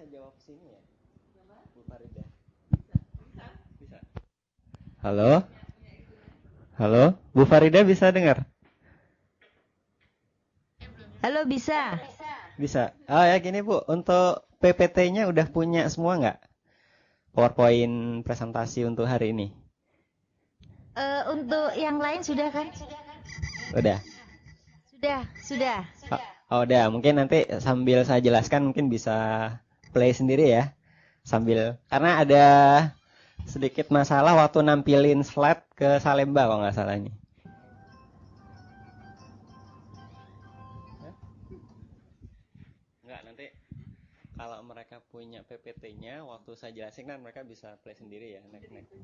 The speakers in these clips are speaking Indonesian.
bisa jawab sini ya, Bu Farida? Bisa. Halo, halo, Bu Farida bisa dengar? Halo, bisa. Bisa. Oh ya gini Bu, untuk PPT-nya udah punya semua nggak? PowerPoint presentasi untuk hari ini? Untuk yang lain sudah kan? Udah. Sudah. Oh, udah. Mungkin nanti sambil saya jelaskan mungkin bisa play sendiri ya. Sambil karena ada sedikit masalah waktu nampilin slide ke Salemba kalau nggak salah ini. Nggak, nanti kalau mereka punya PPT-nya waktu saya jelasin kan mereka bisa play sendiri ya. Next.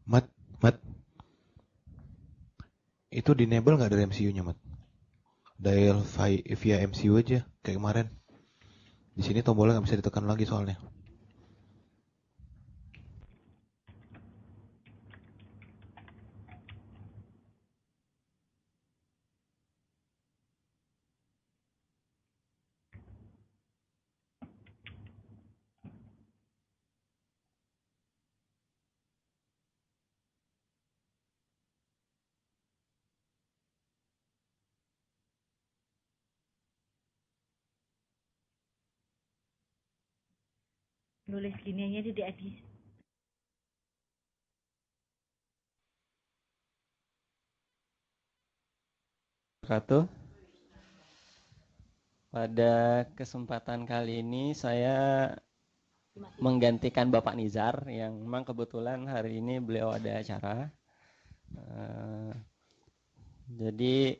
Mat, Mat, itu di enable nggak dari MCU-nya, Mat? Dial via MCU aja, kayak kemarin. Di sini tombolnya nggak bisa ditekan lagi soalnya. Nulis gini aja di edit. Wabarakatuh. Pada kesempatan kali ini saya menggantikan Bapak Nizar yang memang kebetulan hari ini beliau ada acara. Jadi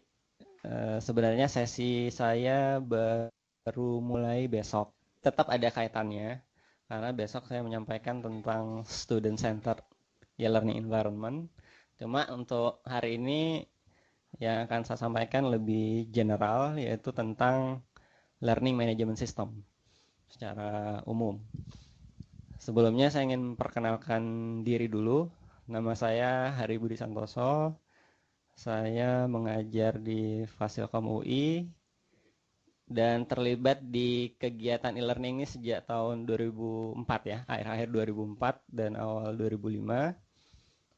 sebenarnya sesi saya baru mulai besok. Tetap ada kaitannya karena besok saya menyampaikan tentang student center e-learning environment. Cuma untuk hari ini yang akan saya sampaikan lebih general yaitu tentang learning management system secara umum. Sebelumnya saya ingin perkenalkan diri dulu. Nama saya Hari Budi Santoso. Saya mengajar di Fasilkom UI dan terlibat di kegiatan e-learning ini sejak tahun 2004 ya, akhir-akhir 2004 dan awal 2005.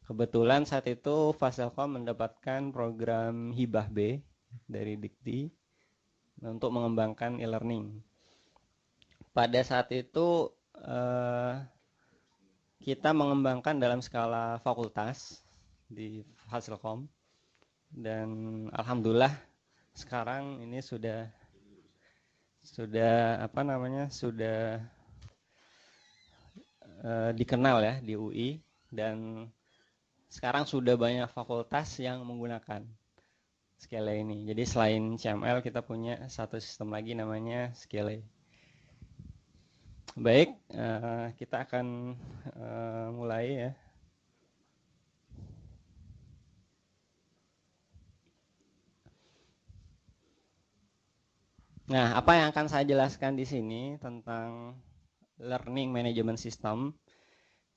Kebetulan saat itu Fasilkom mendapatkan program Hibah B dari Dikti untuk mengembangkan e-learning. Pada saat itu kita mengembangkan dalam skala fakultas di Fasilkom dan alhamdulillah sekarang ini sudah dikenal ya di UI dan sekarang sudah banyak fakultas yang menggunakan Skele ini. Jadi selain CML kita punya satu sistem lagi namanya Skele. Baik, kita akan mulai ya. Nah, apa yang akan saya jelaskan di sini tentang learning management system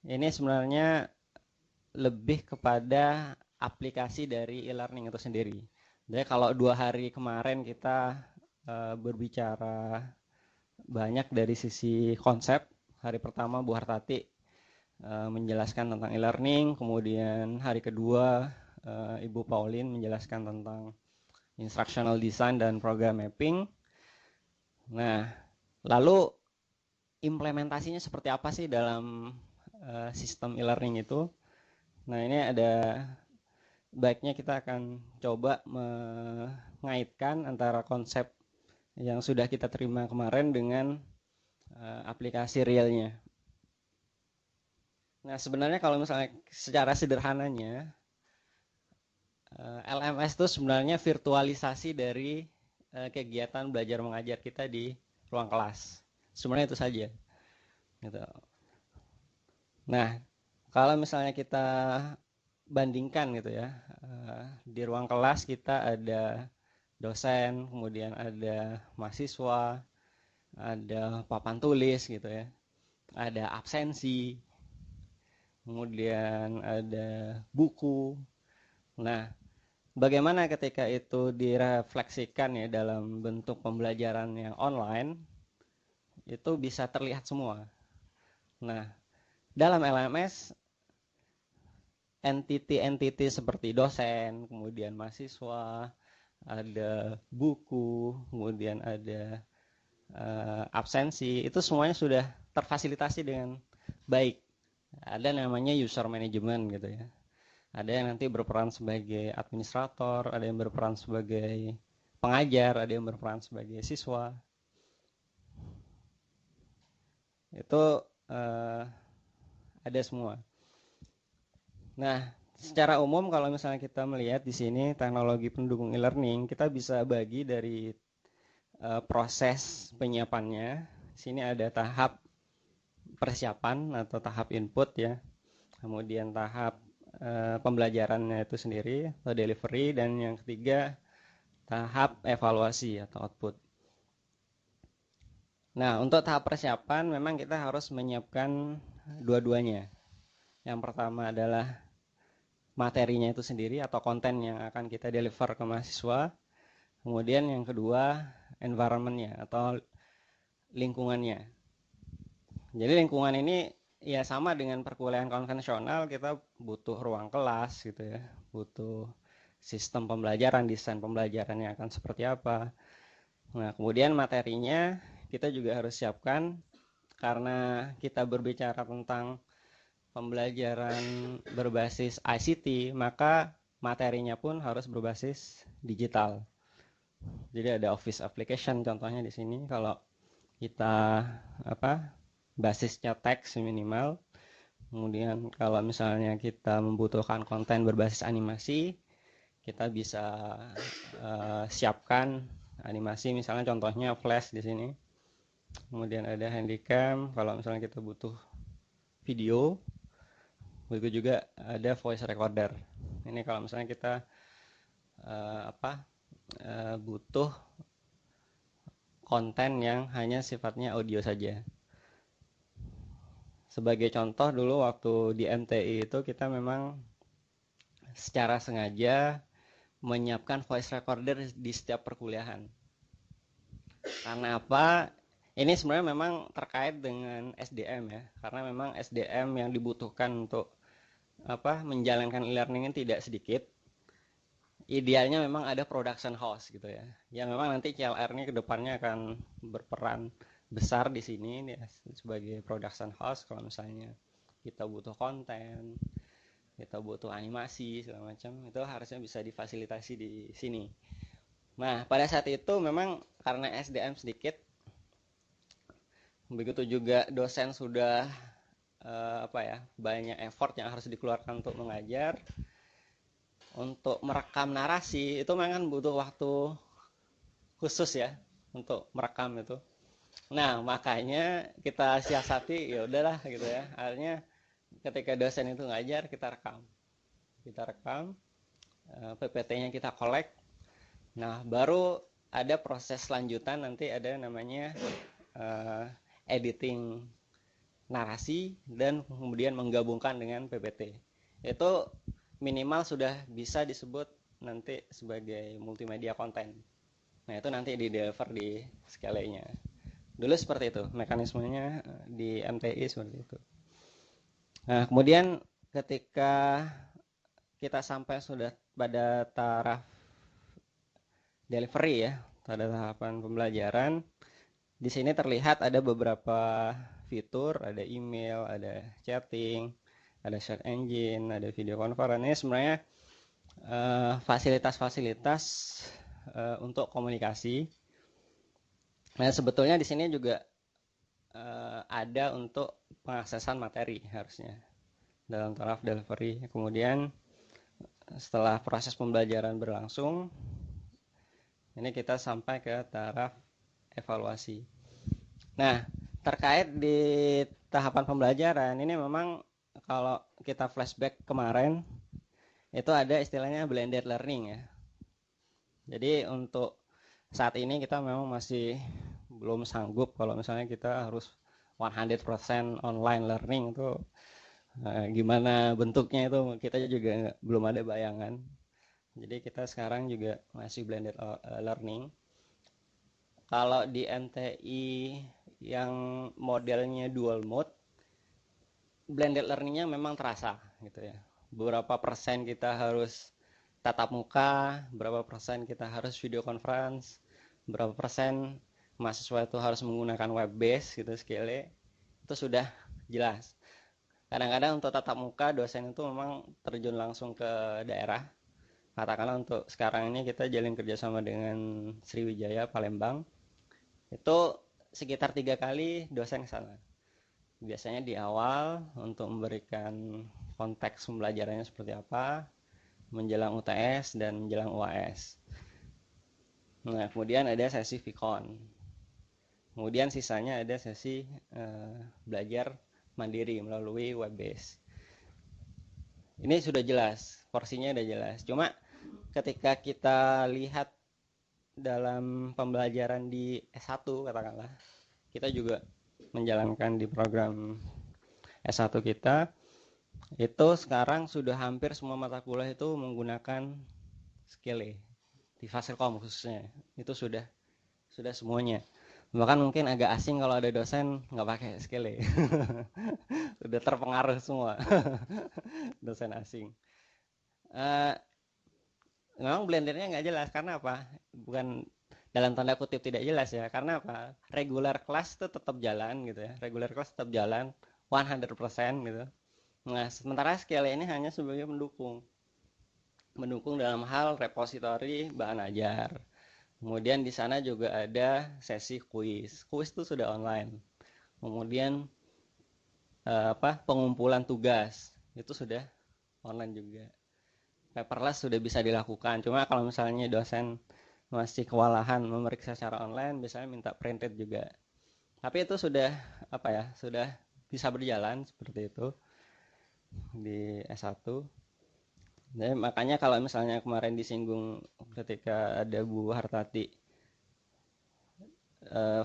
ini sebenarnya lebih kepada aplikasi dari e-learning itu sendiri. Jadi kalau 2 hari kemarin kita berbicara banyak dari sisi konsep. Hari pertama Bu Hartati menjelaskan tentang e-learning, kemudian hari kedua Ibu Pauline menjelaskan tentang instructional design dan program mapping. Nah, lalu implementasinya seperti apa sih dalam sistem e-learning itu? Nah, ini ada baiknya kita akan coba mengaitkan antara konsep yang sudah kita terima kemarin dengan aplikasi realnya. Nah, sebenarnya kalau misalnya secara sederhananya LMS itu sebenarnya virtualisasi dari kegiatan belajar mengajar kita di ruang kelas. Sebenarnya itu saja. Gitu. Nah, kalau misalnya kita bandingkan gitu ya. Di ruang kelas kita ada dosen, kemudian ada mahasiswa, ada papan tulis gitu ya, ada absensi, kemudian ada buku. Nah, bagaimana ketika itu direfleksikan ya dalam bentuk pembelajaran yang online, itu bisa terlihat semua. Nah, dalam LMS, entity-entity seperti dosen, kemudian mahasiswa, ada buku, kemudian ada absensi, itu semuanya sudah terfasilitasi dengan baik. Ada namanya user management gitu ya. Ada yang nanti berperan sebagai administrator, ada yang berperan sebagai pengajar, ada yang berperan sebagai siswa. Itu ada semua. Nah, secara umum kalau misalnya kita melihat di sini teknologi pendukung e-learning, kita bisa bagi dari proses penyiapannya. Di sini ada tahap persiapan atau tahap input ya. Kemudian tahap pembelajarannya itu sendiri atau delivery, dan yang ketiga tahap evaluasi atau output. Nah, untuk tahap persiapan memang kita harus menyiapkan dua-duanya. Yang pertama adalah materinya itu sendiri atau konten yang akan kita deliver ke mahasiswa. Kemudian yang kedua environment-nya atau lingkungannya. Jadi lingkungan ini ya sama dengan perkuliahan konvensional, kita butuh ruang kelas gitu ya, butuh sistem pembelajaran, desain pembelajaran yang akan seperti apa. Nah, kemudian materinya kita juga harus siapkan, karena kita berbicara tentang pembelajaran berbasis ICT, maka materinya pun harus berbasis digital. Jadi ada office application contohnya di sini. Kalau kita basisnya teks minimal. Kemudian kalau misalnya kita membutuhkan konten berbasis animasi, kita bisa siapkan animasi, misalnya contohnya Flash di sini. Kemudian ada handycam kalau misalnya kita butuh video. Begitu juga ada voice recorder. Ini kalau misalnya kita butuh konten yang hanya sifatnya audio saja. Sebagai contoh, dulu waktu di MTI itu kita memang secara sengaja menyiapkan voice recorder di setiap perkuliahan. Karena apa? Ini sebenarnya memang terkait dengan SDM ya. Karena memang SDM yang dibutuhkan untuk menjalankan e-learning ini tidak sedikit. Idealnya memang ada production house gitu ya. Yang memang nanti CLR ini kedepannya akan berperan besar di sini ya, sebagai production house. Kalau misalnya kita butuh konten, kita butuh animasi segala macam, itu harusnya bisa difasilitasi di sini. Nah, pada saat itu memang karena SDM sedikit, begitu juga dosen sudah banyak effort yang harus dikeluarkan untuk mengajar, untuk merekam narasi itu memang butuh waktu khusus ya untuk merekam itu. Nah, makanya kita siasati, ya udahlah gitu ya. Akhirnya ketika dosen itu ngajar, kita rekam. PPT-nya kita collect. Nah, baru ada proses lanjutan, nanti ada namanya editing narasi dan kemudian menggabungkan dengan PPT. Itu minimal sudah bisa disebut nanti sebagai multimedia konten. Nah, itu nanti di-deliver di skala-nya. Dulu seperti itu mekanismenya di MTI seperti itu. Nah, kemudian ketika kita sampai sudah pada taraf delivery ya, pada tahapan pembelajaran, di sini terlihat ada beberapa fitur, ada email, ada chatting, ada chat engine, ada video conference. Ini sebenarnya fasilitas-fasilitas untuk komunikasi. Nah, sebetulnya di sini juga ada untuk pengaksesan materi harusnya dalam taraf delivery. Kemudian setelah proses pembelajaran berlangsung, ini kita sampai ke taraf evaluasi. Nah, terkait di tahapan pembelajaran ini memang kalau kita flashback kemarin, itu ada istilahnya blended learning ya. Jadi untuk saat ini kita memang masih belum sanggup kalau misalnya kita harus 100% online learning itu gimana bentuknya itu kita juga belum ada bayangan. Jadi kita sekarang juga masih blended learning. Kalau di MTI yang modelnya dual mode, blended learningnya memang terasa gitu ya. Beberapa persen kita harus tatap muka, berapa persen kita harus video conference, berapa persen mahasiswa itu harus menggunakan web base gitu skillnya, itu sudah jelas. Kadang-kadang untuk tatap muka dosen itu memang terjun langsung ke daerah. Katakanlah untuk sekarang ini kita jalin kerjasama dengan Sriwijaya Palembang, itu sekitar 3 kali dosen ke sana. Biasanya di awal untuk memberikan konteks pembelajarannya seperti apa, menjelang UTS dan menjelang UAS. Nah, kemudian ada sesi Vicon. Kemudian sisanya ada sesi belajar mandiri melalui web base. Ini sudah jelas, porsinya sudah jelas. Cuma ketika kita lihat dalam pembelajaran di S1 katakanlah, kita juga menjalankan di program S1 kita, itu sekarang sudah hampir semua mata kuliah itu menggunakan Skille di Fasilkom khususnya. Itu sudah semuanya. Bahkan mungkin agak asing kalau ada dosen nggak pakai Skille. Sudah terpengaruh semua dosen asing. Memang blendernya nggak jelas karena apa? Bukan dalam tanda kutip tidak jelas ya. Karena apa? Regular class itu tetap jalan gitu ya. Regular class tetap jalan 100% gitu. Nah, sementara Skille ini hanya sebagai pendukung. Mendukung dalam hal repositori bahan ajar. Kemudian di sana juga ada sesi kuis. Kuis itu sudah online. Kemudian pengumpulan tugas itu sudah online juga. Paperless sudah bisa dilakukan. Cuma kalau misalnya dosen masih kewalahan memeriksa secara online, biasanya minta printed juga. Tapi itu sudah sudah bisa berjalan seperti itu di S1. Jadi makanya kalau misalnya kemarin disinggung ketika ada Bu Hartati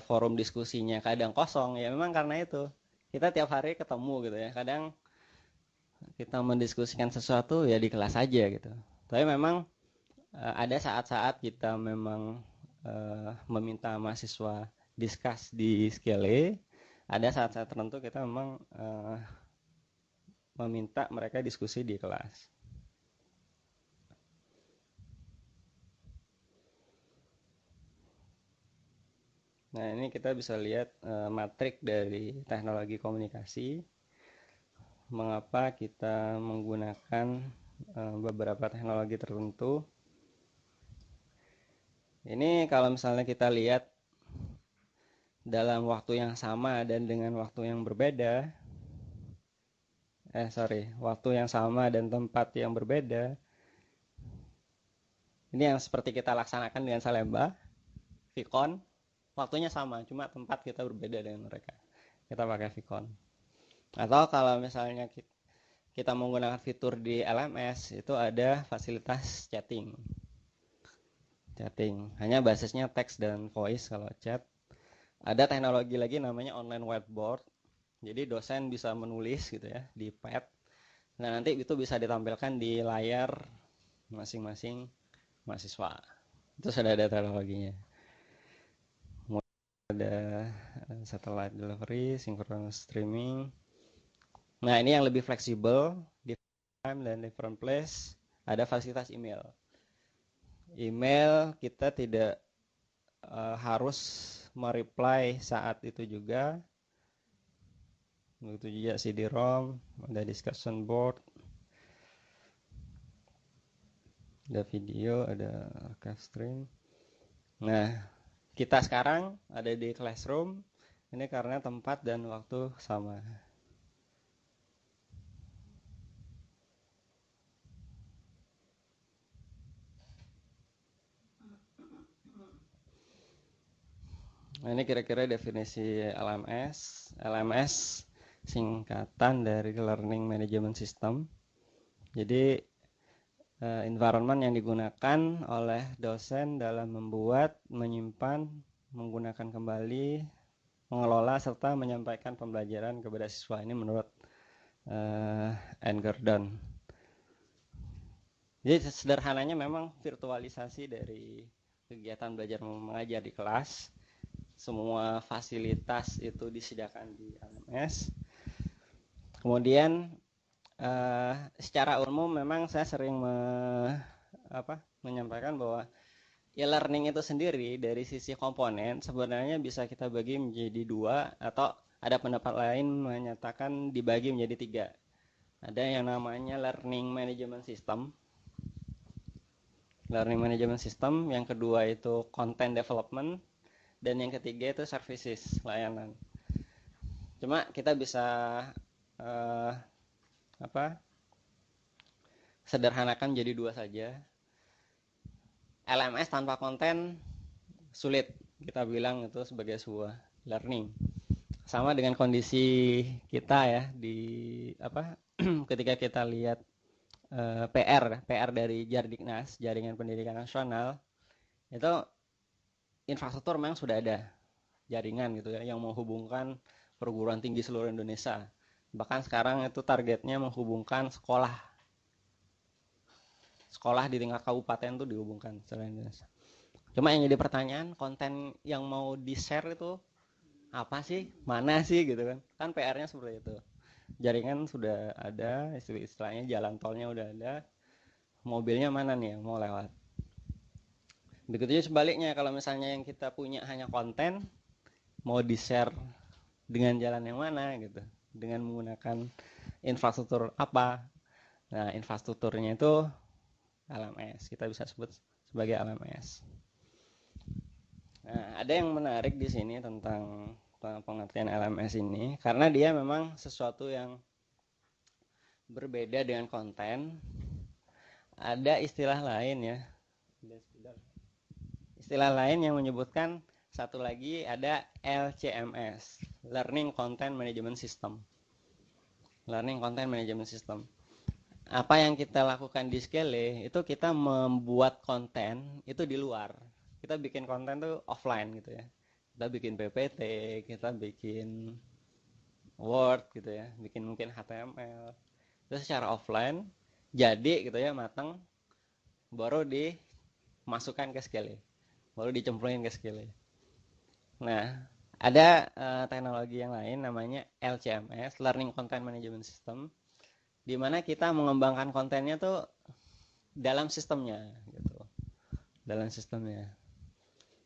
forum diskusinya kadang kosong, ya memang karena itu. Kita tiap hari ketemu gitu ya. Kadang kita mendiskusikan sesuatu ya di kelas aja gitu. Tapi memang ada saat-saat kita memang meminta mahasiswa discuss di Skille. Ada saat-saat tertentu kita memang meminta mereka diskusi di kelas. Nah, ini kita bisa lihat matrik dari teknologi komunikasi. Mengapa kita menggunakan beberapa teknologi tertentu. Ini kalau misalnya kita lihat dalam waktu yang sama dan dengan waktu yang berbeda, waktu yang sama dan tempat yang berbeda, ini yang seperti kita laksanakan dengan Salemba, Vicon, waktunya sama, cuma tempat kita berbeda dengan mereka. Kita pakai Vicon. Atau kalau misalnya kita menggunakan fitur di LMS, itu ada fasilitas chatting. Hanya basisnya teks dan voice kalau chat. Ada teknologi lagi namanya online whiteboard. Jadi dosen bisa menulis gitu ya di pad. Nah, nanti itu bisa ditampilkan di layar masing-masing mahasiswa. Itu sudah ada teknologinya. Ada satellite delivery, synchronous streaming. Nah, ini yang lebih fleksibel, different time dan different place. Ada fasilitas email. Email kita tidak harus mereply saat itu juga. Begitu juga CD-ROM, ada discussion board, ada video, ada archive stream. Nah, kita sekarang ada di classroom. Ini karena tempat dan waktu sama. Nah, ini kira-kira definisi LMS. LMS singkatan dari Learning Management System. Jadi environment yang digunakan oleh dosen dalam membuat, menyimpan, menggunakan kembali, mengelola serta menyampaikan pembelajaran kepada siswa. Ini menurut Anne Gordon. Jadi sederhananya memang virtualisasi dari kegiatan belajar mengajar di kelas. Semua fasilitas itu disediakan di LMS. Kemudian secara umum memang saya sering menyampaikan bahwa e-learning itu sendiri dari sisi komponen sebenarnya bisa kita bagi menjadi dua, atau ada pendapat lain menyatakan dibagi menjadi tiga. Ada yang namanya learning management system, yang kedua itu content development, dan yang ketiga itu services, layanan. Cuma kita bisa sederhanakan jadi dua saja. LMS tanpa konten sulit kita bilang itu sebagai sebuah learning. Sama dengan kondisi kita ya di ketika kita lihat PR dari Jardiknas, Jaringan Pendidikan Nasional, itu infrastruktur memang sudah ada jaringan gitu ya yang menghubungkan perguruan tinggi seluruh Indonesia. Bahkan sekarang itu targetnya menghubungkan sekolah di tingkat kabupaten tuh dihubungkan seluruh Indonesia. Cuma yang jadi pertanyaan, konten yang mau di-share itu apa sih? Mana sih gitu kan? Kan PR-nya seperti itu. Jaringan sudah ada, istilahnya jalan tolnya udah ada. Mobilnya mana nih yang mau lewat? Begitu juga sebaliknya, kalau misalnya yang kita punya hanya konten, mau di-share dengan jalan yang mana gitu? Dengan menggunakan infrastruktur apa? Nah, infrastrukturnya itu LMS, kita bisa sebut sebagai LMS. Nah, ada yang menarik di sini tentang pengertian LMS ini, karena dia memang sesuatu yang berbeda dengan konten. Ada istilah lain ya, istilah lain yang menyebutkan satu lagi, ada LCMS, Learning Content Management System. Apa yang kita lakukan di Scale itu kita membuat konten itu di luar. Kita bikin konten tuh offline gitu ya. Kita bikin PPT, kita bikin Word gitu ya, bikin mungkin HTML. Itu secara offline, jadi gitu ya, matang, baru dimasukkan ke Scale, baru dicemplungin ke Scale. Nah, ada teknologi yang lain namanya LCMS, Learning Content Management System, di mana kita mengembangkan kontennya tuh dalam sistemnya gitu.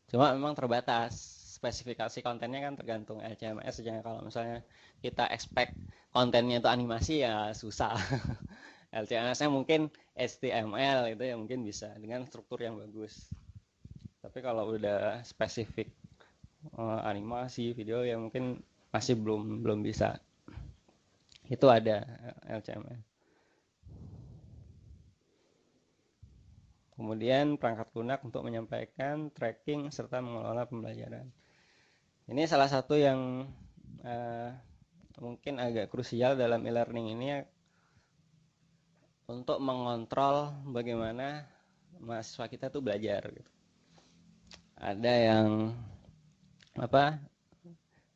Cuma memang terbatas, spesifikasi kontennya kan tergantung LCMS aja. Kalau misalnya kita expect kontennya itu animasi ya susah. LCMS-nya mungkin HTML itu ya mungkin bisa dengan struktur yang bagus. Tapi kalau udah spesifik animasi, video ya mungkin masih belum bisa. Itu ada LCMS. Kemudian perangkat lunak untuk menyampaikan, tracking, serta mengelola pembelajaran. Ini salah satu yang mungkin agak krusial dalam e-learning ini, untuk mengontrol bagaimana mahasiswa kita tuh belajar gitu. Ada yang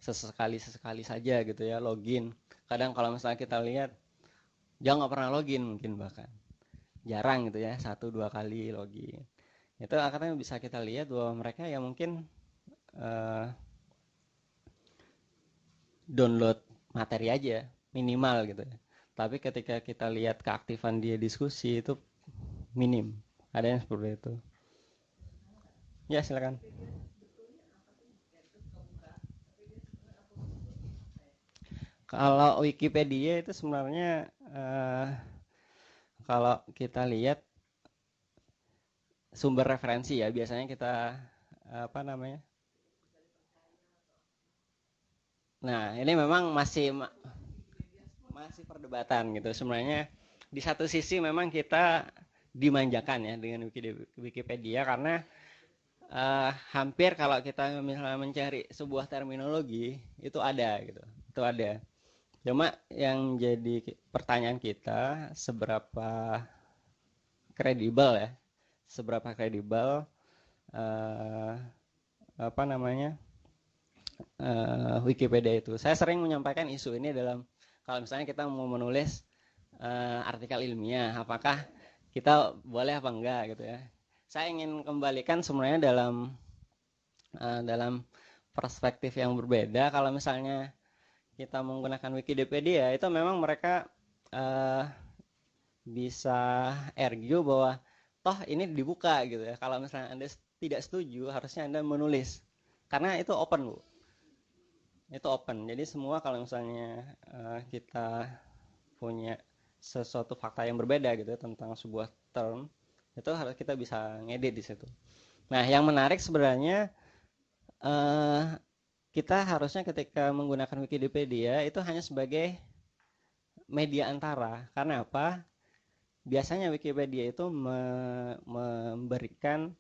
sesekali saja gitu ya login. Kadang kalau misalnya kita lihat dia nggak pernah login, mungkin bahkan jarang gitu ya, 1-2 kali login. Itu akhirnya bisa kita lihat bahwa mereka ya mungkin download materi aja minimal gitu ya. Tapi ketika kita lihat keaktifan dia diskusi itu minim. Ada yang seperti itu. Ya silakan. Kalau Wikipedia itu sebenarnya kalau kita lihat sumber referensi ya, biasanya kita Nah, ini memang masih perdebatan gitu. Sebenarnya di satu sisi memang kita dimanjakan ya dengan Wikipedia, karena hampir kalau kita misalnya mencari sebuah terminologi itu ada gitu. Itu ada. Cuma yang jadi pertanyaan kita, seberapa kredibel ya, seberapa kredibel apa namanya Wikipedia itu. Saya sering menyampaikan isu ini dalam kalau misalnya kita mau menulis artikel ilmiah, apakah kita boleh apa enggak gitu ya. Saya ingin kembalikan sebenarnya dalam perspektif yang berbeda. Kalau misalnya kita menggunakan Wikipedia, itu memang mereka bisa argue bahwa toh ini dibuka gitu ya. Kalau misalnya Anda tidak setuju, harusnya Anda menulis. Karena itu open, Bu. Itu open. Jadi semua kalau misalnya kita punya sesuatu fakta yang berbeda gitu ya, tentang sebuah term, itu harus kita bisa ngedit di situ. Nah, yang menarik sebenarnya kita harusnya ketika menggunakan Wikipedia itu hanya sebagai media antara. Karena apa? Biasanya Wikipedia itu memberikan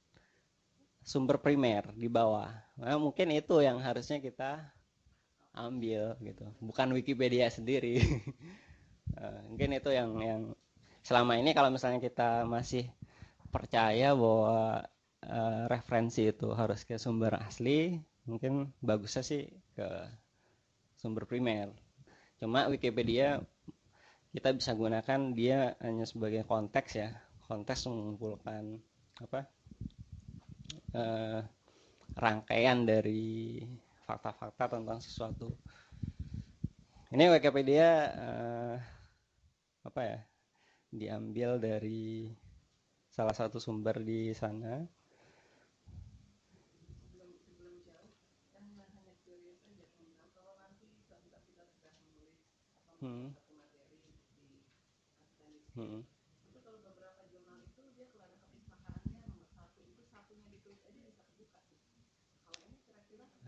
sumber primer di bawah. Nah, mungkin itu yang harusnya kita ambil gitu, bukan Wikipedia sendiri. Mungkin itu yang selama ini kalau misalnya kita masih percaya bahwa referensi itu harus ke sumber asli, mungkin bagusnya sih ke sumber primer. Cuma Wikipedia kita bisa gunakan dia hanya sebagai konteks ya, konteks mengumpulkan apa rangkaian dari fakta-fakta tentang sesuatu. Ini Wikipedia apa ya, diambil dari salah satu sumber di sana. Hmm. Hmm.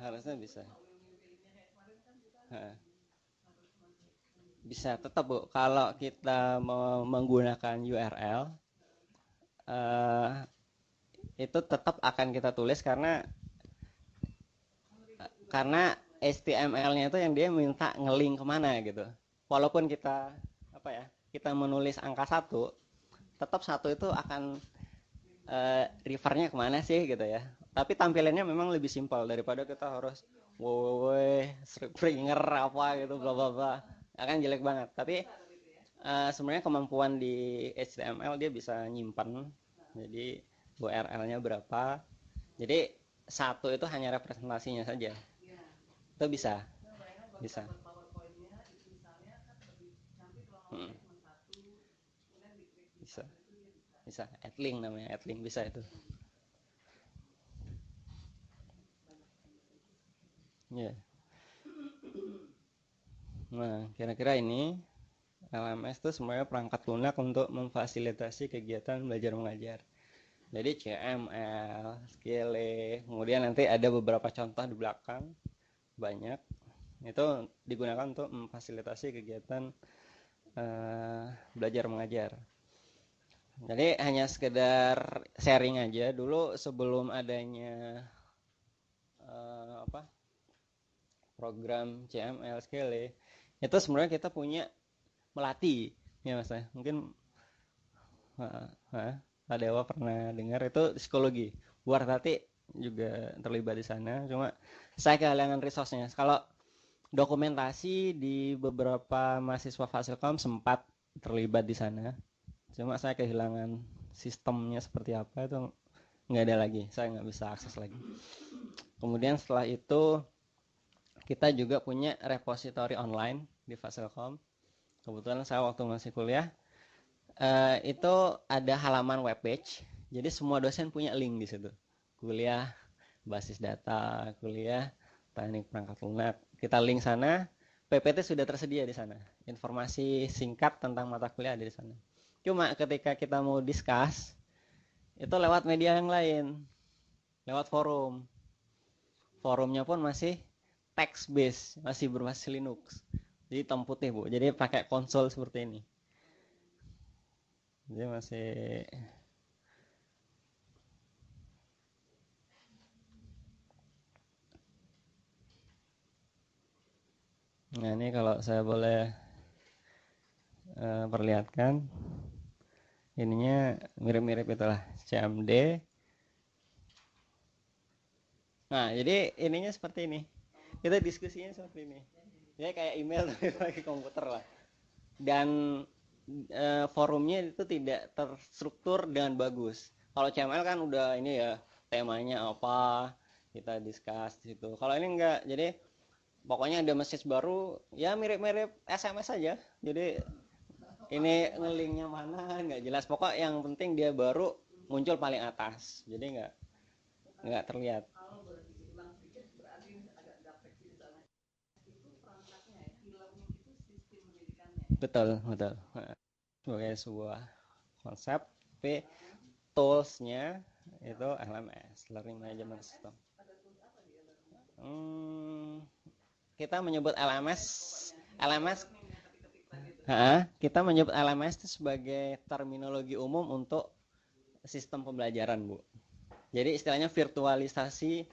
Harusnya bisa. Ha. Bisa tetap, Bu. Kalau kita mau menggunakan URL, itu tetap akan kita tulis karena HTML-nya itu yang dia minta ngelink kemana gitu. Walaupun kita apa ya, kita menulis angka 1, tetap 1 itu akan refernya kemana sih gitu ya. Tapi tampilannya memang lebih simpel daripada kita harus Springer apa gitu bla bla bla, akan jelek banget. Tapi sebenarnya kemampuan di HTML dia bisa nyimpan, jadi URL-nya berapa, jadi 1 itu hanya representasinya saja, itu bisa bisa. Hmm. Bisa bisa adlink namanya, adlink bisa itu ya. Yeah. Nah, kira-kira ini LMS itu semuanya perangkat lunak untuk memfasilitasi kegiatan belajar mengajar. Jadi CML, Skele, kemudian nanti ada beberapa contoh di belakang, banyak. Itu digunakan untuk memfasilitasi kegiatan belajar mengajar. Jadi hanya sekedar sharing aja. Dulu sebelum adanya program CML, Skele, itu sebenarnya kita punya Melati ya Mas ya. Mungkin Pak Dewa pernah dengar, itu psikologi. Bu Artati juga terlibat di sana. Cuma saya kehilangan resource-nya. Kalau dokumentasi di beberapa mahasiswa Fasilkom sempat terlibat di sana. Cuma saya kehilangan sistemnya seperti apa, itu nggak ada lagi. Saya nggak bisa akses lagi. Kemudian setelah itu kita juga punya repository online di Fasilkom. Kebetulan saya waktu masih kuliah itu ada halaman webpage, jadi semua dosen punya link di situ. Kuliah basis data, kuliah teknik perangkat lunak, kita link sana. PPT sudah tersedia di sana, informasi singkat tentang mata kuliah ada di sana. Cuma ketika kita mau discuss itu lewat media yang lain, lewat forum. Forumnya pun masih text based, masih berbasis Linux, jadi hitam putih, Bu. Jadi pakai konsol seperti ini. Dia masih nah ini kalau saya boleh perlihatkan, ininya mirip-mirip itulah CMD. Nah, jadi ininya seperti ini. Kita diskusinya seperti ini. Ya kayak email tapi pakai komputer lah. Dan forumnya itu tidak terstruktur dengan bagus. Kalau CML kan udah ini ya, temanya apa, kita discuss di situ. Kalau ini enggak. Jadi pokoknya ada message baru, ya mirip-mirip SMS aja. Jadi ini ngelinknya mana nggak jelas. Pokok yang penting dia baru muncul paling atas. Jadi nggak terlihat. Betul, betul. Sebagai sebuah konsep, tapi tools-nya itu LMS, Learning Management System. Kita menyebut kita menyebut LMS itu sebagai terminologi umum untuk sistem pembelajaran, Bu. Jadi istilahnya virtualisasi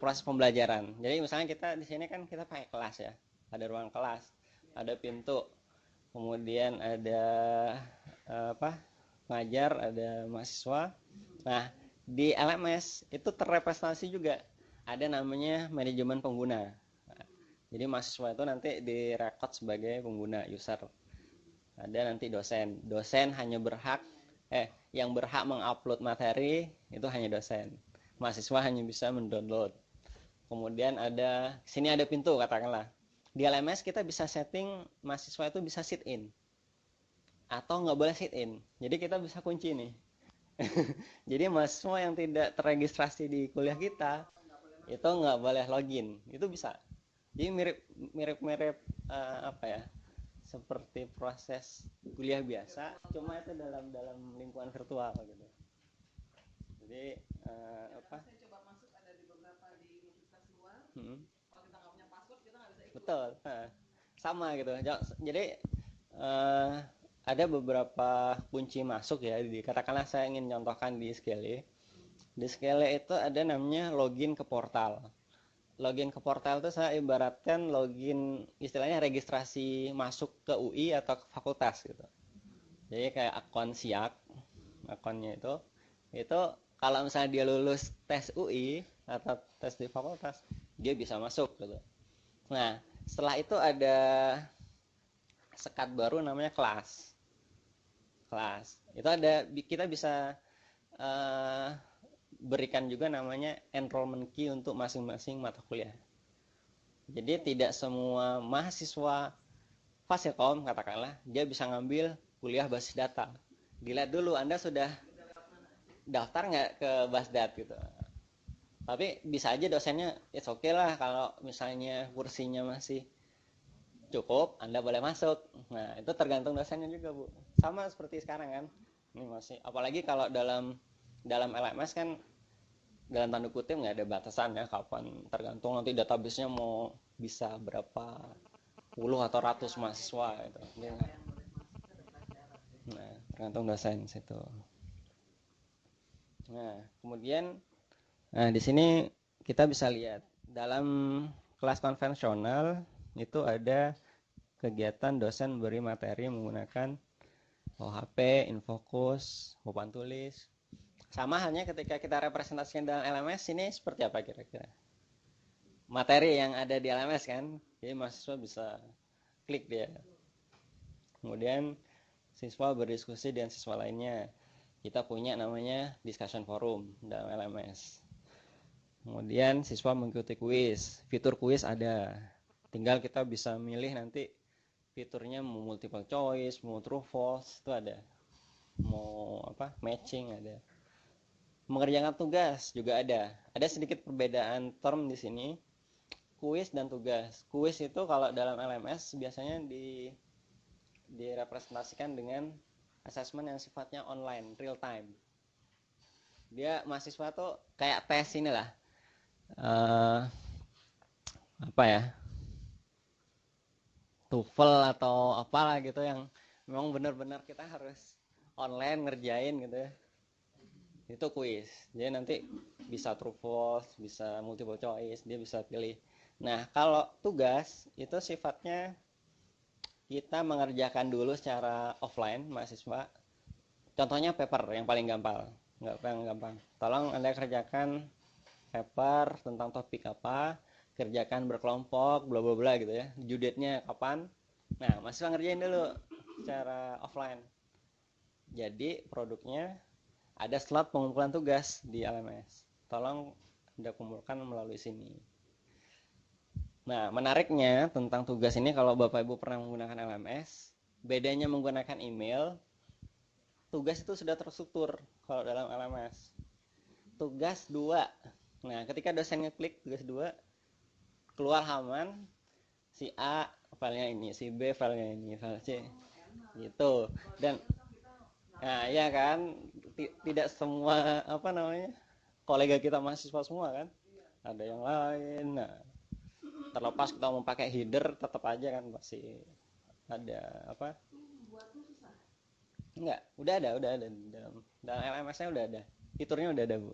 proses pembelajaran. Jadi misalnya kita di sini kan kita pakai kelas ya, ada ruang kelas, ada pintu, kemudian ada pengajar, ada mahasiswa. Nah, di LMS itu terrepresentasi juga ada namanya manajemen pengguna. Jadi mahasiswa itu nanti direkod sebagai pengguna, user. Ada nanti dosen. Dosen hanya yang berhak mengupload materi itu hanya dosen. Mahasiswa hanya bisa mendownload. Kemudian sini ada pintu katakanlah. Di LMS kita bisa setting mahasiswa itu bisa sit in atau nggak boleh sit in. Jadi kita bisa kunci nih. Jadi mahasiswa yang tidak terregistrasi di kuliah kita itu nggak boleh login. Itu bisa. Jadi mirip seperti proses kuliah biasa, cuma itu dalam lingkungan virtual gitu. Jadi Saya coba masuk ada di beberapa di universitas luar. Kalau kita nggak punya password kita nggak bisa ikut. Betul, sama gitu. Jadi ada beberapa kunci masuk ya. Katakanlah saya ingin contohkan di Skele. Di Skele itu ada namanya login ke portal. Login ke portal itu saya ibaratkan login istilahnya registrasi masuk ke UI atau ke fakultas gitu. Jadi kayak akun SIAK, akunnya itu kalau misalnya dia lulus tes UI atau tes di fakultas, dia bisa masuk gitu. Nah, setelah itu ada sekat baru namanya kelas. Itu kita bisa berikan juga namanya enrollment key untuk masing-masing mata kuliah. Jadi tidak semua mahasiswa Fasilkom katakanlah dia bisa ngambil kuliah basis data. Dilihat dulu Anda sudah daftar nggak ke Basdat gitu. Tapi bisa aja dosennya it's okay lah kalau misalnya kursinya masih cukup, Anda boleh masuk. Nah, itu tergantung dosennya juga, Bu. Sama seperti sekarang kan. Ini masih apalagi kalau dalam LMS kan dalam tanda kutip nggak ada batasan ya kapan, tergantung nanti database-nya mau bisa berapa puluh atau ratus mahasiswa gitu. Nah, tergantung dosen situ. Nah, kemudian di sini kita bisa lihat dalam kelas konvensional itu ada kegiatan dosen beri materi menggunakan OHP, Infocus, papan tulis. Sama halnya ketika kita representasikan dalam LMS, ini seperti apa kira-kira? Materi yang ada di LMS kan, jadi mahasiswa bisa klik dia. Kemudian siswa berdiskusi dengan siswa lainnya. Kita punya namanya discussion forum dalam LMS. Kemudian siswa mengikuti kuis, fitur kuis ada. Tinggal kita bisa milih nanti fiturnya mau multiple choice, mau true false itu ada. Mau matching ada. Mengerjakan tugas juga ada. Ada sedikit perbedaan term di sini. Kuis dan tugas. Kuis itu kalau dalam LMS biasanya direpresentasikan dengan assessment yang sifatnya online, real time. Dia mahasiswa tuh kayak tes inilah. TOEFL atau apalah gitu yang memang benar-benar kita harus online ngerjain gitu ya. Itu kuis. Jadi nanti bisa true false, bisa multiple choice, dia bisa pilih. Nah, kalau tugas itu sifatnya kita mengerjakan dulu secara offline mahasiswa. Contohnya paper yang paling gampang, nggak paling gampang. Tolong Anda kerjakan paper tentang topik apa, kerjakan berkelompok, bla bla bla gitu ya. Due date-nya kapan? Nah, mahasiswa ngerjain dulu secara offline. Jadi produknya ada slot pengumpulan tugas di LMS. Tolong Anda kumpulkan melalui sini. Nah, menariknya tentang tugas ini kalau Bapak Ibu pernah menggunakan LMS, bedanya menggunakan email, tugas itu sudah terstruktur kalau dalam LMS. Tugas 2. Nah, ketika dosen ngeklik tugas 2, keluar halaman si A filenya ini, si B filenya ini, file C. Gitu. Dan nah, ya kan, tidak semua kolega kita mahasiswa semua kan. Ada yang lain. Nah, terlepas kita mau pakai header tetap aja kan masih ada enggak, udah ada dalam LMS-nya udah ada. Fiturnya udah ada, Bu.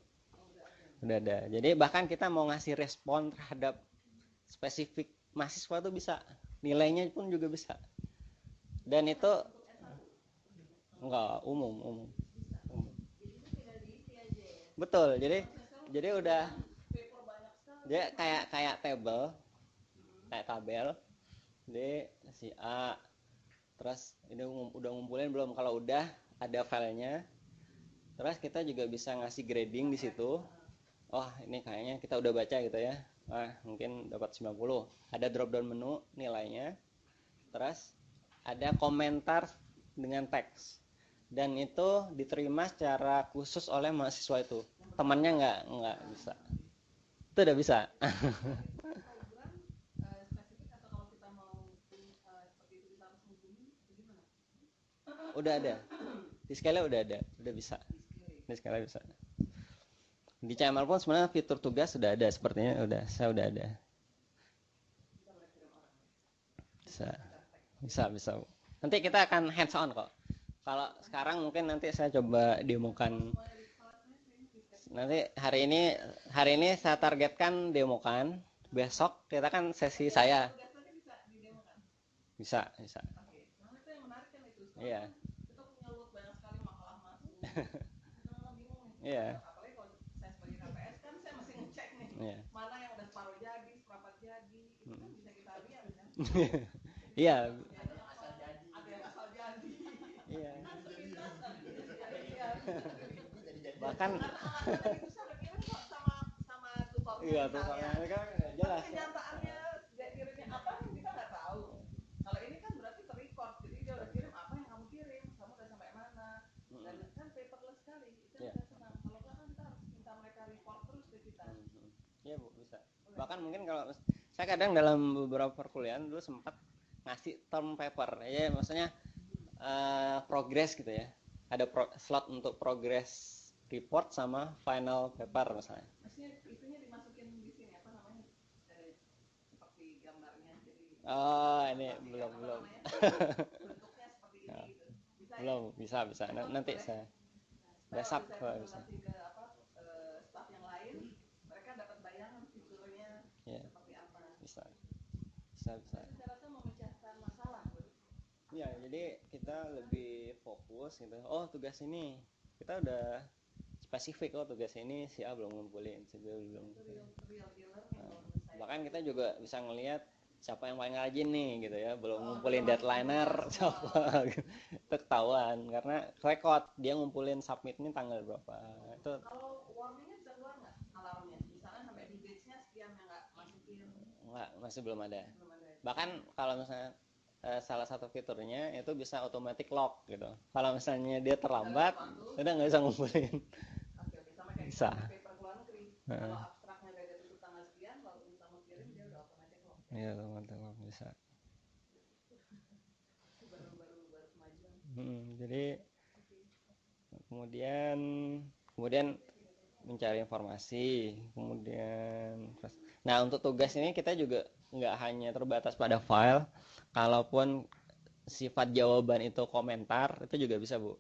Udah ada. Jadi bahkan kita mau ngasih respon terhadap spesifik mahasiswa tuh bisa. Nilainya pun juga bisa. Dan itu enggak umum. Betul. Jadi udah dia kayak tabel, kayak tabel. Jadi si A, terus ini udah ngumpulin belum? Kalau udah ada filenya, terus kita juga bisa ngasih grading di situ. Oh, ini kayaknya kita udah baca gitu ya. Wah, mungkin dapat 90. Ada drop down menu nilainya. Terus ada komentar dengan teks. Dan itu diterima secara khusus oleh mahasiswa itu. Temannya nggak bisa. Itu udah bisa. Udah ada. Di skala udah ada, udah bisa. Di skala bisa. Di CML pun sebenarnya fitur tugas sudah ada, sepertinya saya udah ada. Bisa. Nanti kita akan hands on kok. Kalau sekarang mungkin nanti saya coba demokan. Nanti hari ini saya targetkan demokan. Besok kita kan sesi saya. Bisa. Iya. Iya. Apalagi kalau saya sebagai KPS kan saya masih ngecek nih, mana yang udah separuh jadi, seperempat jadi, itu kan bisa kita lihat kan. Iya. Ada yang asal jadi. Iya. Kan sepintas jadi. Bahkan itu saya kirim kok sama tutornya. Iya, tutornya kan jelas. Kenyataannya kirimnya apa kita nggak tahu. Kalau ini kan berarti terrecord, jadi dia udah kirim apa yang kamu kirim, kamu udah sampai mana. Dan kan paperless sekali. Itu yang saya senang. Kalau nggak kan kita harus minta mereka report terus ke kita. Iya, Bu, bisa. Bahkan mungkin kalau saya kadang dalam beberapa perkuliahan dulu sempat ngasih term paper. Ya, maksudnya progress gitu ya. Ada slot untuk progress report sama final paper misalnya. Maksudnya itunya dimasukin di sini apa namanya? Seperti gambarnya jadi. Oh, ini belum. Bentuknya seperti ini gitu. Bisa belum, ya? bisa. Nanti saya besok bisa. Ke staff yang lain, mereka dapat bayangan fiturnya seperti apa. Bisa. Saya rasa memecahkan masalah. Iya, jadi kita lebih fokus gitu. Oh, tugas ini kita udah spesifik. Oh, tugas ini si A belum ngumpulin, si B belum ngumpulin. Bahkan kita juga bisa ngelihat siapa yang paling rajin nih gitu ya, belum ngumpulin deadlineer siapa gitu. Itu ketahuan karena record dia ngumpulin submit ini tanggal berapa. Itu kalau warningnya bisa keluar nggak alarmnya? Misalnya sampai di date-nya sekian yang nggak masukin. Nggak, masih belum ada. Bahkan kalau misalnya salah satu fiturnya itu bisa automatic lock gitu. Kalau misalnya dia terlambat, udah nggak bisa ngumpulin. Sama kayak bisa. Paper keluar negeri. Kalau abstraknya nggak ada tutup tanggal sekian, lalu kita mau kirim dia udah automatic lock. Iya, automatic lock bisa. Baru kemajuan. Jadi kemudian mencari informasi, nah untuk tugas ini kita juga nggak hanya terbatas pada file, kalaupun sifat jawaban itu komentar, itu juga bisa, Bu.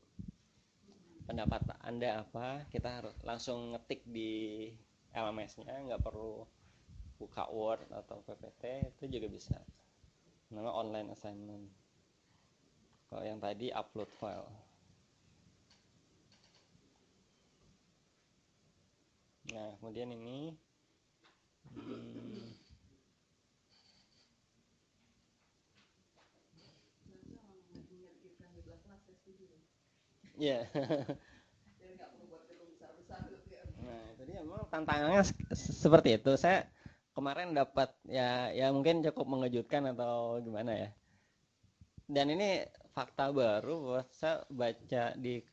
Pendapat Anda apa, kita harus langsung ngetik di LMS-nya, nggak perlu buka Word atau PPT, itu juga bisa. Namanya online assignment. Kalau yang tadi upload file. Nah, kemudian ini hmm, ya. Jadi nggak perlu buat gedung besar-besar gitu ya. Nah, itu dia memang tantangannya seperti itu. Saya kemarin dapat ya mungkin cukup mengejutkan atau gimana ya. Dan ini fakta baru bahwa saya baca di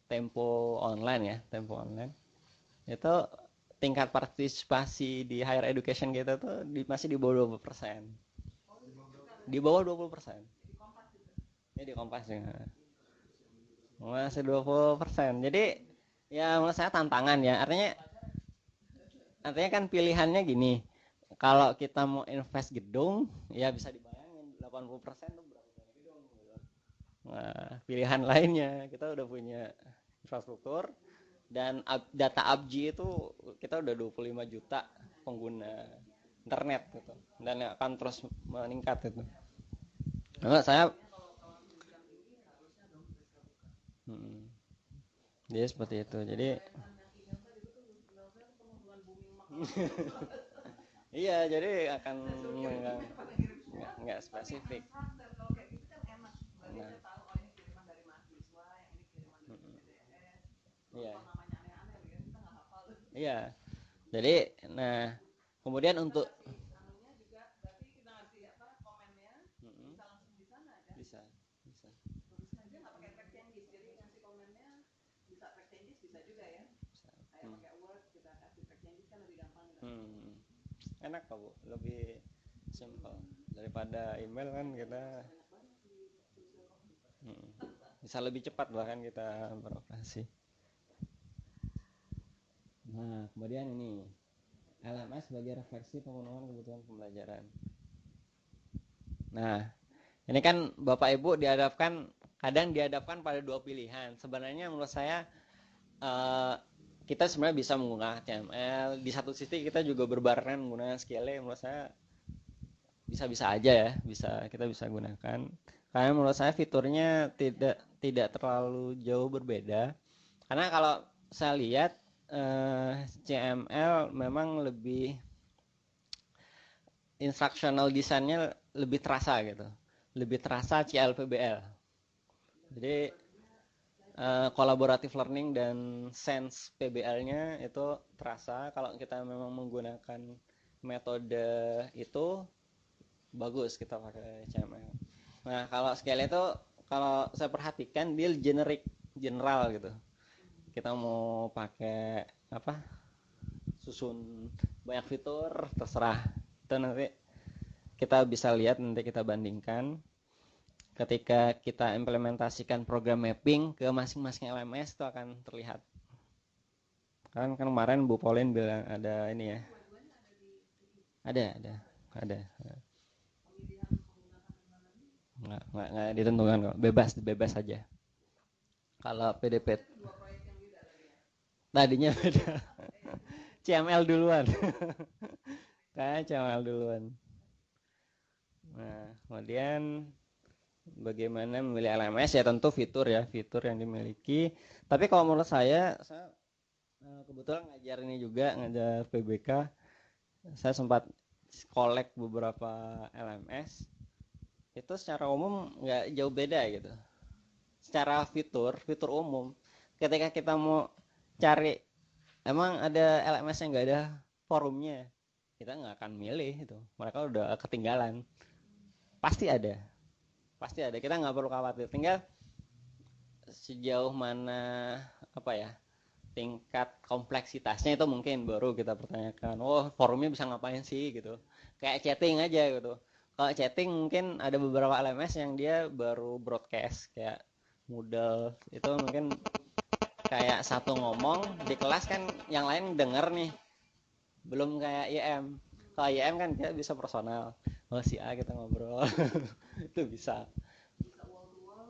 Tempo Online ya, Tempo Online. Itu tingkat partisipasi di higher education kita tuh masih di bawah 20%. Di bawah 20%. Ini di Kompas ya. Masih 20%. Jadi ya menurut saya tantangan ya. Artinya kan pilihannya gini. Kalau kita mau invest gedung, ya bisa dibayangin 80% tuh berapa gedung gitu. Nah, pilihan lainnya kita udah punya infrastruktur dan data ABG itu kita udah 25 juta pengguna internet gitu. Dan akan terus meningkat itu. Nah, saya dia seperti itu. Jadi iya, jadi akan nggak spesifik. Kalau kayak gitu kan enak. Berarti saya tahu oh ini kiriman dari mahasiswa, yang ini kiriman dari PDS. Iya. Kalau namanya aneh-aneh ya kita nggak hafal. Iya. Jadi nah kemudian untuk Anunya juga berarti kita ngasih apa komennya bisa langsung di sana kan? bisa. Tuliskan dia nggak pakai track changes, jadi ngasih komennya bisa track changes bisa juga ya. Kayak pakai Word kita kasih track changes kan lebih gampang. Enak kok Bu, lebih simple daripada email kan kita bisa lebih cepat bahkan kita beroperasi. Nah kemudian ini LMS sebagai refleksi pemenuhan kebutuhan pembelajaran. Nah ini kan Bapak Ibu kadang dihadapkan pada dua pilihan. Sebenarnya menurut saya kita sebenarnya bisa menggunakan HTML. Di satu sisi kita juga berbarengan menggunakan SQL. Menurut saya bisa-bisa aja ya, kita bisa gunakan. Karena menurut saya fiturnya tidak terlalu jauh berbeda. Karena kalau saya lihat CML memang lebih instructional design-nya lebih terasa gitu. Lebih terasa CLPBL. Jadi collaborative learning dan sense PBL-nya itu terasa kalau kita memang menggunakan metode itu bagus kita pakai CML. Nah, kalau scale itu kalau saya perhatikan dia general gitu. Kita mau pakai apa? Susun banyak fitur terserah. Itu nanti kita bisa lihat nanti kita bandingkan ketika kita implementasikan program mapping ke masing-masing LMS itu akan terlihat. Kan kemarin Bu Pauline bilang ada ini ya. Ada. Nggak ditentukan kok, bebas saja. Kalau PDP tadinya beda. CML duluan. Kayak CML duluan. Nah, kemudian bagaimana memilih LMS ya tentu fitur yang dimiliki. Tapi kalau menurut saya kebetulan ngajar ini juga, ngajar PBK. Saya sempat collect beberapa LMS. Itu secara umum nggak jauh beda gitu. Secara fitur umum. Ketika kita mau cari, emang ada LMS yang nggak ada forumnya, kita nggak akan milih itu. Mereka udah ketinggalan. Pasti ada. Kita nggak perlu khawatir. Tinggal sejauh mana tingkat kompleksitasnya itu mungkin baru kita pertanyakan. Oh, forumnya bisa ngapain sih gitu. Kayak chatting aja gitu. Kalau chatting mungkin ada beberapa LMS yang dia baru broadcast kayak Moodle. Itu mungkin kayak satu ngomong di kelas kan yang lain denger nih. Belum kayak IM. Kalau IM kan kita bisa personal. Oh si A kita ngobrol. Itu bisa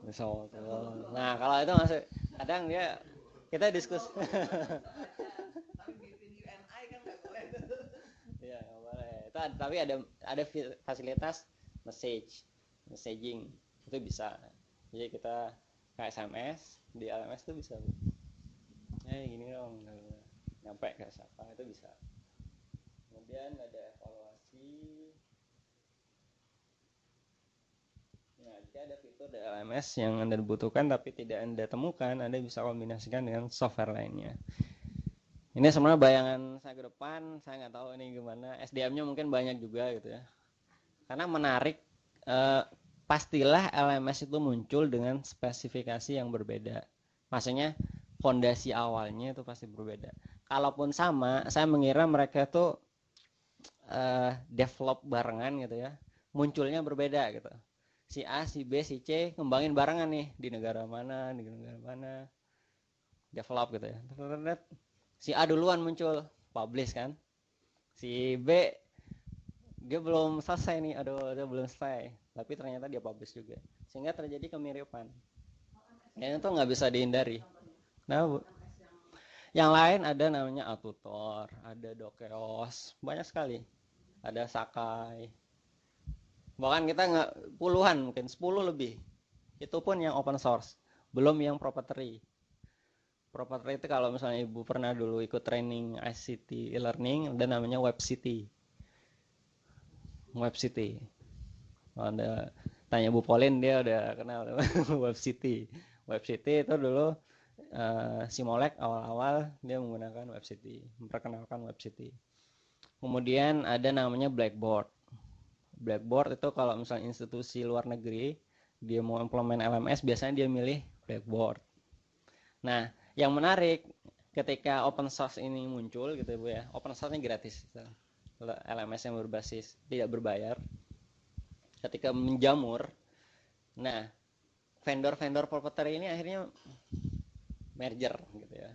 wall to wall. Nah kalau itu masuk kadang dia kita diskusi. Tapi bikin UNI kan nggak boleh. Iya nggak boleh. Itu tapi ada fasilitas messaging itu bisa. Jadi kita kayak SMS di LMS itu bisa. Gini dong. nyampe ke siapa itu bisa. Kemudian ada evaluasi. Nah, jika ada fitur dari LMS yang Anda butuhkan tapi tidak Anda temukan, Anda bisa kombinasikan dengan software lainnya. Ini sebenarnya bayangan saya ke depan, saya nggak tahu ini gimana. SDM-nya mungkin banyak juga gitu ya. Karena menarik, pastilah LMS itu muncul dengan spesifikasi yang berbeda. Maksudnya fondasi awalnya itu pasti berbeda. Kalaupun sama, saya mengira mereka itu develop barengan gitu ya. Munculnya berbeda gitu. Si A, si B, si C ngembangin barengan nih di negara mana, develop gitu ya. Si A duluan muncul, publish kan. Si B dia belum selesai nih, dia belum selesai, tapi ternyata dia publish juga, sehingga terjadi kemiripan. Dan itu nggak bisa dihindari. Nah, Bu, yang lain ada namanya Atutor, ada Dokeos, banyak sekali. Ada Sakai. Bahkan kita nggak puluhan, mungkin 10 lebih. Itu pun yang open source, belum yang proprietary. Proprietary itu kalau misalnya Ibu pernah dulu ikut training ICT e-learning, ada namanya Web City. Web City. Anda tanya Bu Pauline, dia udah kenal Web City. Web City itu dulu Simolek awal-awal dia menggunakan Web City, memperkenalkan Web City. Kemudian ada namanya Blackboard. Blackboard itu kalau misalnya institusi luar negeri dia mau implement LMS, biasanya dia milih Blackboard. Nah, yang menarik ketika open source ini muncul gitu Bu ya, open source-nya gratis. LMS yang berbasis tidak berbayar. Ketika menjamur, nah vendor-vendor proprietary ini akhirnya merger gitu ya.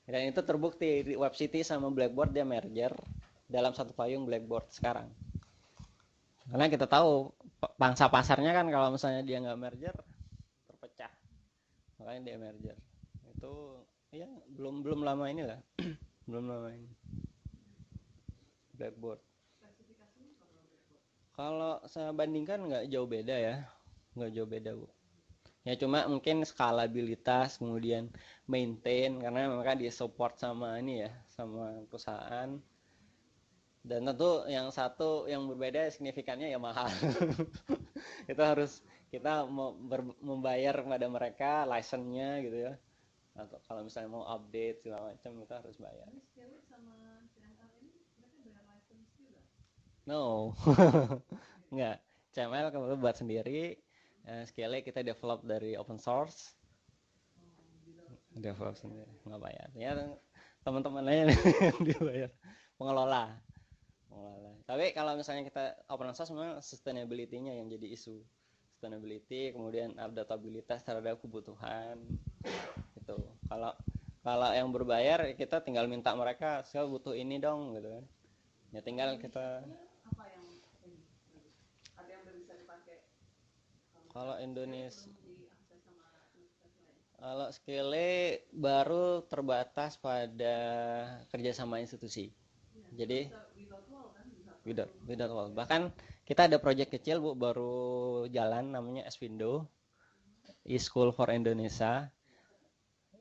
Dan itu terbukti di Web City sama Blackboard dia merger dalam satu payung Blackboard sekarang. Karena kita tahu pangsa pasarnya kan kalau misalnya dia nggak merger terpecah, makanya dia merger. Itu ya belum lama inilah, belum lama ini Blackboard. Kalau saya bandingkan nggak jauh beda ya, nggak jauh beda Bu. Ya cuma mungkin skalabilitas, kemudian maintain karena mereka di support sama ini ya, sama perusahaan. Dan tentu yang satu yang berbeda signifikannya ya mahal. Itu harus kita membayar kepada mereka license-nya gitu ya. Atau kalau misalnya mau update segala macam kita harus bayar. No, enggak. CML kalau buat sendiri, sekali kita develop dari open source, develop sendiri, nggak bayar. Ya teman-teman lain yang dibayar, pengelola. Tapi kalau misalnya kita open source, memang sustainability-nya yang jadi isu. Sustainability, kemudian adaptabilitas terhadap kebutuhan, itu. Kalau yang berbayar, kita tinggal minta mereka, saya butuh ini dong, gitu kan. Ya tinggal kita. Kalau Indonesia, kalau Skele baru terbatas pada kerjasama institusi. Jadi without wall. Bahkan kita ada proyek kecil Bu baru jalan namanya S-Window, e-School for Indonesia.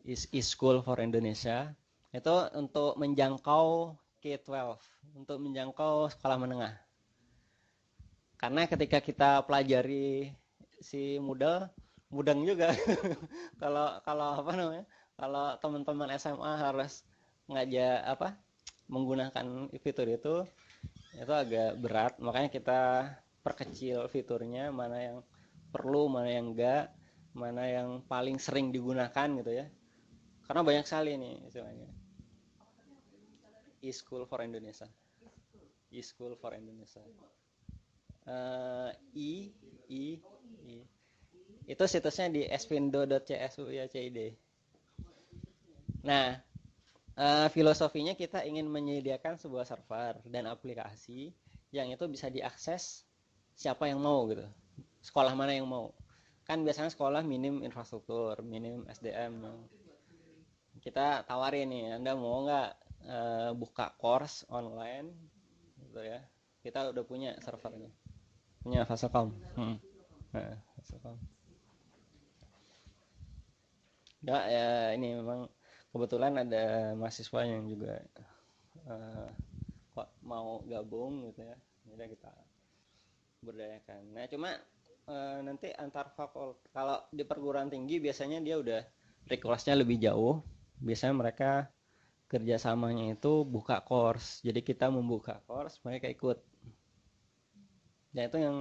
E-School for Indonesia itu untuk menjangkau K-12, untuk menjangkau sekolah menengah. Karena ketika kita pelajari si mudeng juga. kalau apa namanya? Kalau teman-teman SMA harus menggunakan fitur itu agak berat. Makanya kita perkecil fiturnya, mana yang perlu, mana yang enggak, mana yang paling sering digunakan gitu ya. Karena banyak sekali nih istilahnya. E-School for Indonesia. E-School for Indonesia. Itu situsnya di svindo.csu.cid. Nah, filosofinya kita ingin menyediakan sebuah server dan aplikasi yang itu bisa diakses siapa yang mau gitu. Sekolah mana yang mau. Kan biasanya sekolah minim infrastruktur, minim SDM. Kita tawarin nih, Anda mau nggak buka course online gitu ya. Kita udah punya servernya. Punya Fasilkom. Fasilkom. Ya ini memang kebetulan ada mahasiswa yang juga kok mau gabung gitu ya, jadi kita berdayakan. Nah cuma nanti antar fakultas, kalau di perguruan tinggi biasanya dia udah requestnya lebih jauh, biasanya mereka kerjasamanya itu buka course, jadi kita membuka course mereka ikut. Dan itu yang,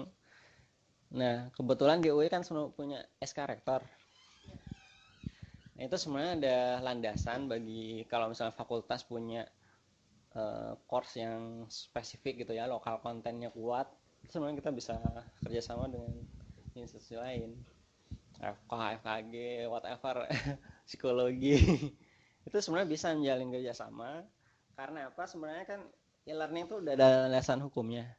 nah kebetulan di UI kan semua punya SK Rektor. Nah, itu sebenarnya ada landasan bagi kalau misalnya fakultas punya course yang spesifik gitu ya, lokal kontennya kuat, sebenarnya kita bisa kerjasama dengan institusi lain, FK, FKG, whatever, psikologi. Itu sebenarnya bisa menjalin kerjasama. Karena apa? Sebenarnya kan e-learning itu udah ada landasan hukumnya.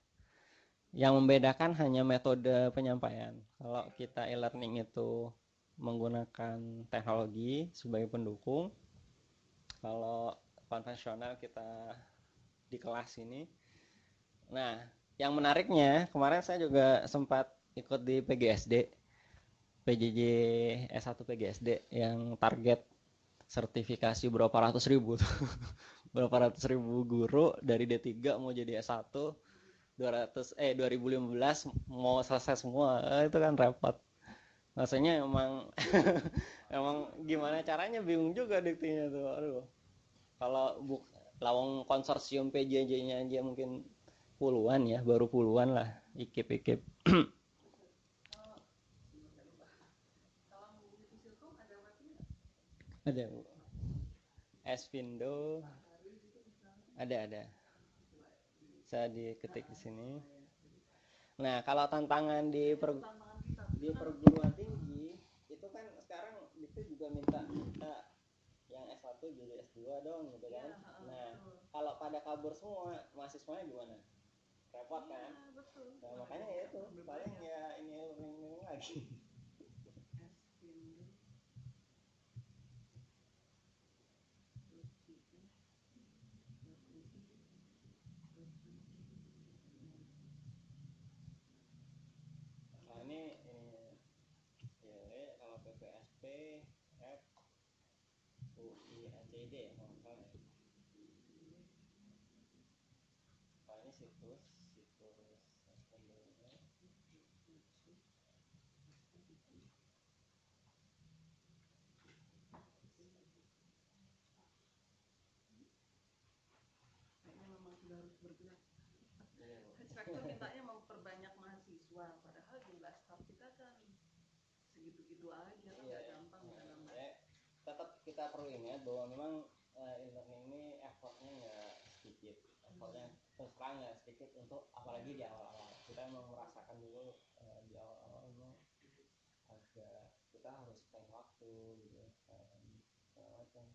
Yang membedakan hanya metode penyampaian. Kalau kita e-learning itu menggunakan teknologi sebagai pendukung, kalau konvensional kita di kelas ini. Nah, yang menariknya kemarin saya juga sempat ikut di PGSD, PJJ S1 PGSD yang target sertifikasi berapa ratus ribu tuh. Berapa ratus ribu guru dari D3 mau jadi S1 2015 mau selesai semua. Itu kan repot. Rasanya emang emang gimana caranya bingung juga diktinya tuh. Aduh. Kalau lawang konsorsium PJJ-nya aja mungkin puluhan ya, baru puluhan lah, ikip-ikip. Ada Bu. Esvindo ada. Saya diketik di sini. Nah, kalau tantangan di perguruan tinggi itu kan sekarang itu juga minta yang S1 jadi S2 dong gitu kan. Nah, kalau pada kabur semua mahasiswanya gimana? Repot kan? Nah, makanya ya itu paling ya ini learning lagi. Nah, ini ya, kalau PPSP F UI ACD ya kalau nggak salah ya. Kalau ini situs Esvindo-nya. Kayaknya memang sudah harus bergerak. Inspektur mintanya memperbanyak mahasiswa, padahal jumlah staf kita kan segitu-gitu aja kan, nggak gampang kita nambah. Ya, tetap kita perlu ingat bahwa memang e-learning ini effortnya nggak sedikit, effortnya terus terang nggak sedikit untuk apalagi di awal-awal. Kita memang merasakan dulu di awal-awal memang agak kita harus spend waktu gitu segala macam.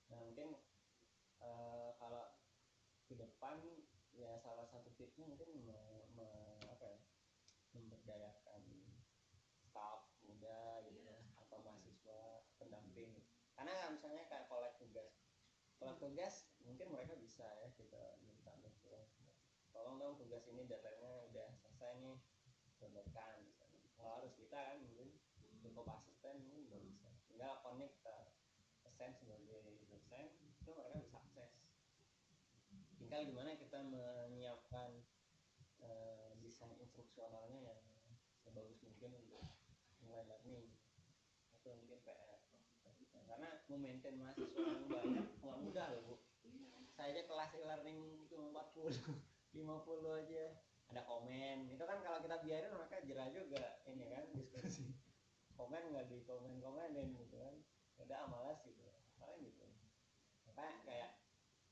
Nah mungkin kalau ke depan ya salah satu tipsnya mungkin apa ya, memberdayakan staff muda gitu ya, atau mahasiswa pendamping. Karena misalnya kayak kolek tugas mungkin mereka bisa ya kita minta bantuan. Tolong dong tugas ini deadline-nya udah selesai nih, donetkan misalnya. Kalau harus kita kan mungkin cukup asisten mungkin nggak bisa. Tinggal connect kita asisten sebagai dosen itu mereka bisa akses. Tinggal gimana kita menyiapkan desain instruksionalnya yang sebagus mungkin untuk mulai learning. Itu mungkin PR. Karena memaintain mahasiswa yang banyak nggak mudah loh Bu. Saya aja kelas e-learning cuma 40, 50 aja. Ada komen. Itu kan kalau kita biarin mereka jerah juga ini kan diskusi. Komen nggak di komenin gitu kan. Udah malas gitu. Paling gitu. Maka kayak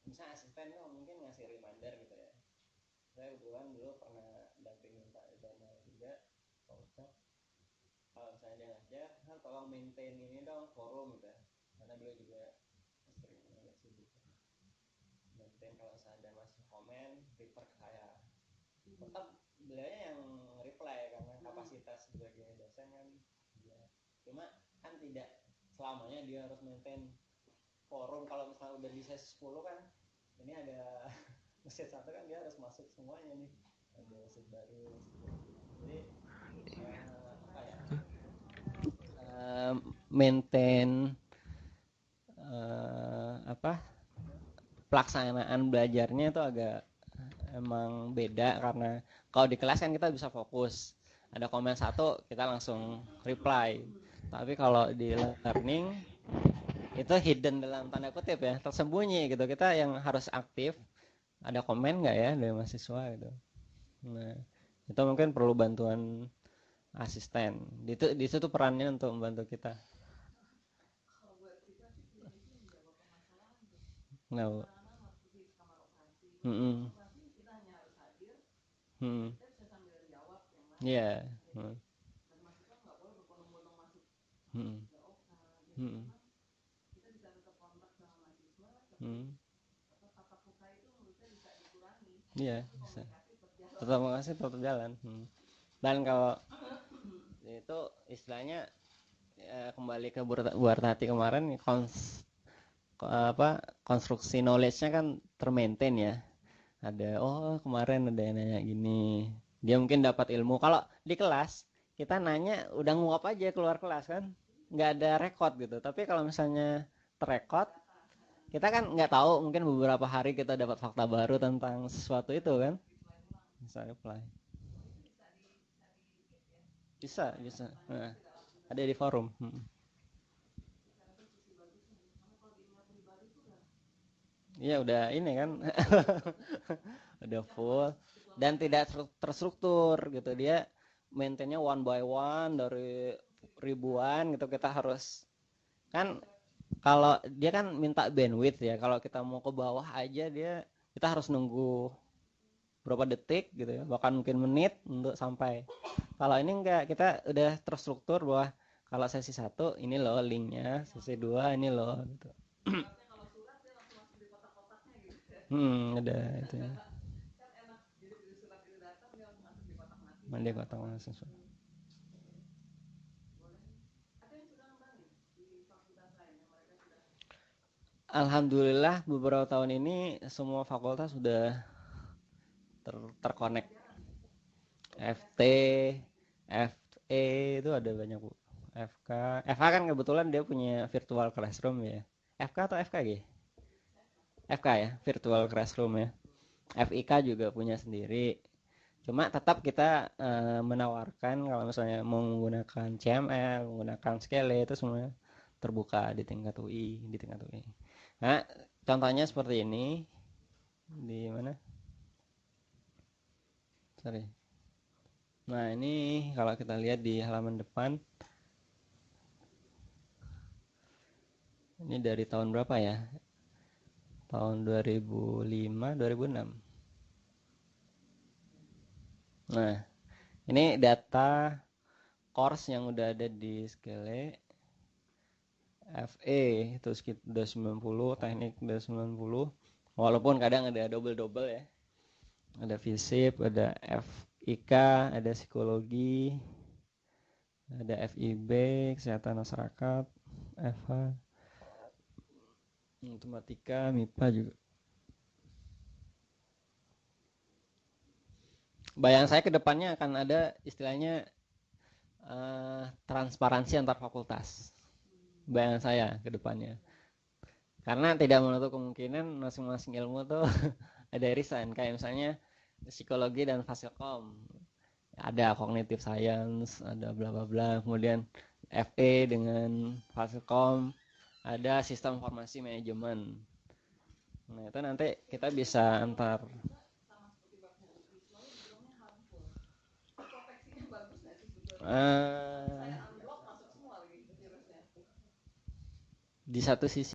misalnya asisten tuh mungkin ngasih reminder gitu ya. Saya kebetulan dulu pernah dampingin Pak Idana juga, Pak Ustadz. Kalau misalnya dia ngajar, tolong maintain ini dong forum gitu ya. Karena beliau juga sering agak sibuk. Maintain kalau ada masih komen, refer ke saya. Tetap beliau yang reply karena kapasitas sebagai dosen kan dia. Cuma kan tidak selamanya dia harus maintain forum. Kalau misalnya udah di sesi 10 kan ini ada mesin satu kan dia harus masuk semuanya nih, ada mesin baru. Jadi apa ya, maintain apa pelaksanaan belajarnya itu agak emang beda, karena kalau di kelas kan kita bisa fokus, ada komen satu kita langsung reply, tapi kalau di learning itu hidden dalam tanda kutip ya, tersembunyi gitu, kita yang harus aktif, ada komen nggak ya dari mahasiswa gitu. Nah itu mungkin perlu bantuan asisten, di situ perannya untuk membantu kita. Nggak. Hmm. Hmm. Iya. Hmm. Hmm. Hmm. Hmm. Iya bisa, tetap makasih tetap jalan. Dan kalau itu istilahnya kembali ke Buartati kemarin, konstruksi knowledge-nya kan termaintain ya. Ada kemarin ada yang nanya gini, dia mungkin dapat ilmu. Kalau di kelas kita nanya udah nguap aja keluar kelas kan, nggak ada rekod gitu. Tapi kalau misalnya terekod, kita kan nggak tahu, mungkin beberapa hari kita dapat fakta baru tentang sesuatu itu kan, bisa apply. Bisa. Nah, ada di forum. Iya udah ini kan. Udah full dan tidak terstruktur gitu, dia maintainnya one by one dari ribuan gitu. Kita harus kan, kalau dia kan minta bandwidth ya, kalau kita mau ke bawah aja kita harus nunggu berapa detik gitu ya, bahkan mungkin menit untuk sampai. Kalau ini enggak, kita udah terstruktur bahwa kalau sesi 1 ini loh linknya, sesi 2 ini loh gitu. Ada itu ya. Mandi kotak mahasiswa. Alhamdulillah beberapa tahun ini semua fakultas sudah terkonek. FT, FE itu ada banyak Bu. FK kan kebetulan dia punya virtual classroom ya. FK atau FKG? FK ya, virtual classroom ya. FIK juga punya sendiri. Cuma tetap kita menawarkan kalau misalnya mau menggunakan CML, menggunakan Scale, itu semua terbuka di tingkat UI, Nah, contohnya seperti ini. Di mana? Sorry. Nah, ini kalau kita lihat di halaman depan, ini dari tahun berapa ya? Tahun 2005, 2006. Nah, ini data course yang udah ada di Scale. FE itu udah 90, teknik udah 90. Walaupun kadang ada double-double ya. Ada FISIP, ada FIK, ada psikologi, ada FIB, kesehatan masyarakat, FH, matematika, MIPA juga. Bayangan saya ke depannya akan ada istilahnya transparansi antar fakultas. Bayangan saya ke depannya. Karena tidak menutup kemungkinan masing-masing ilmu tuh ada irisan. Kayak misalnya psikologi dan fasilkom. Ada cognitive science, ada bla bla bla. Kemudian FE dengan fasilkom, ada sistem informasi manajemen. Nah, itu nanti kita bisa antar di satu sisi